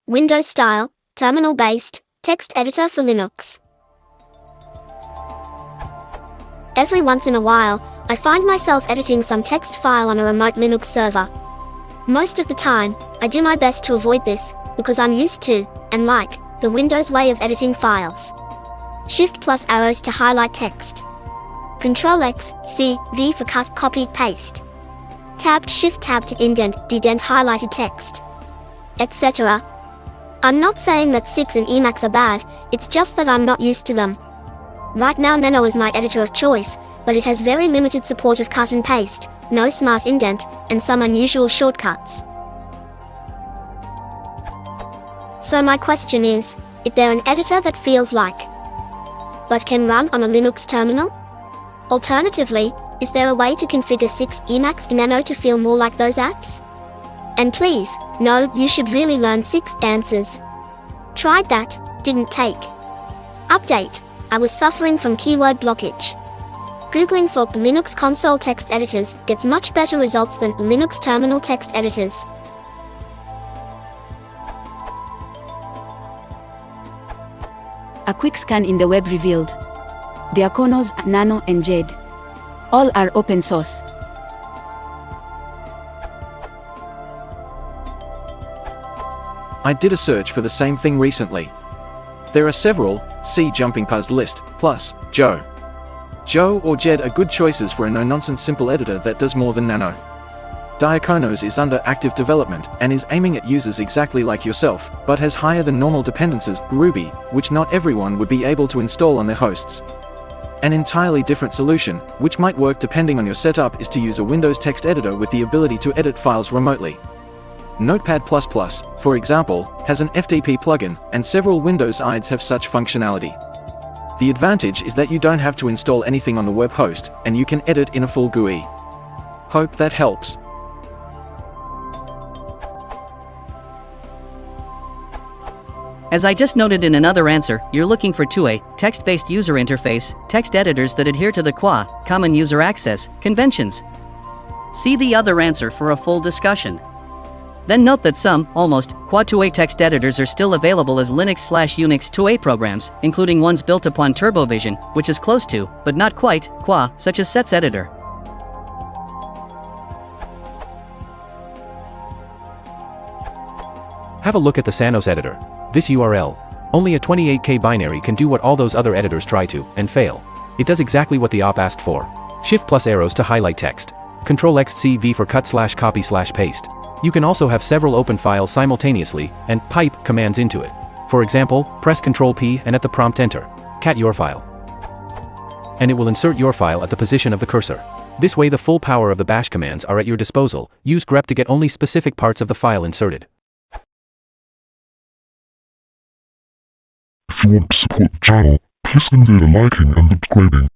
Windows-style, terminal-based, text editor for Linux. Every once in a while, I find myself editing some text file on a remote Linux server. Most of the time, I do my best to avoid this, because I'm used to, and like, the Windows way of editing files. Shift plus arrows to highlight text. Control X, C, V for cut, copy, paste. Tab, Shift Tab to indent, dedent highlighted text, etc. I'm not saying that 6 and Emacs are bad, it's just that I'm not used to them. Right now Nano is my editor of choice, but it has very limited support of cut and paste, no smart indent, and some unusual shortcuts. So my question is there an editor that feels like, but can run on a Linux terminal? Alternatively, is there a way to configure 6 Emacs in Nano to feel more like those apps? And please, no, you should really learn 6 answers. Tried that, didn't take. Update, I was suffering from keyword blockage. Googling for Linux console text editors gets much better results than Linux terminal text editors. A quick scan in the web revealed Diakonos, Nano and Jade. All are open source. I did a search for the same thing recently. There are several, see Jumping Puzz list, plus, Joe. Joe or Jed are good choices for a no-nonsense simple editor that does more than Nano. Diakonos is under active development, and is aiming at users exactly like yourself, but has higher than normal dependencies, Ruby, which not everyone would be able to install on their hosts. An entirely different solution, which might work depending on your setup, is to use a Windows text editor with the ability to edit files remotely. Notepad++, for example, has an FTP plugin, and several Windows IDEs have such functionality. The advantage is that you don't have to install anything on the web host, and you can edit in a full GUI. Hope that helps. As I just noted in another answer, you're looking for 2A, text-based user interface, text editors that adhere to the QA, Common User Access, conventions. See the other answer for a full discussion. Then note that some, almost, QA 2A text editors are still available as Linux/Unix 2A programs, including ones built upon TurboVision, which is close to, but not quite, QA, such as Sets Editor. Have a look at the Sanos editor. This URL. Only a 28K binary can do what all those other editors try to, and fail. It does exactly what the op asked for. Shift plus arrows to highlight text. Control X C V for cut/copy/paste. You can also have several open files simultaneously, and pipe commands into it. For example, press Ctrl P and at the prompt enter cat your file. And it will insert your file at the position of the cursor. This way the full power of the bash commands are at your disposal. Use grep to get only specific parts of the file inserted. If you want to support the channel, please consider liking and subscribing.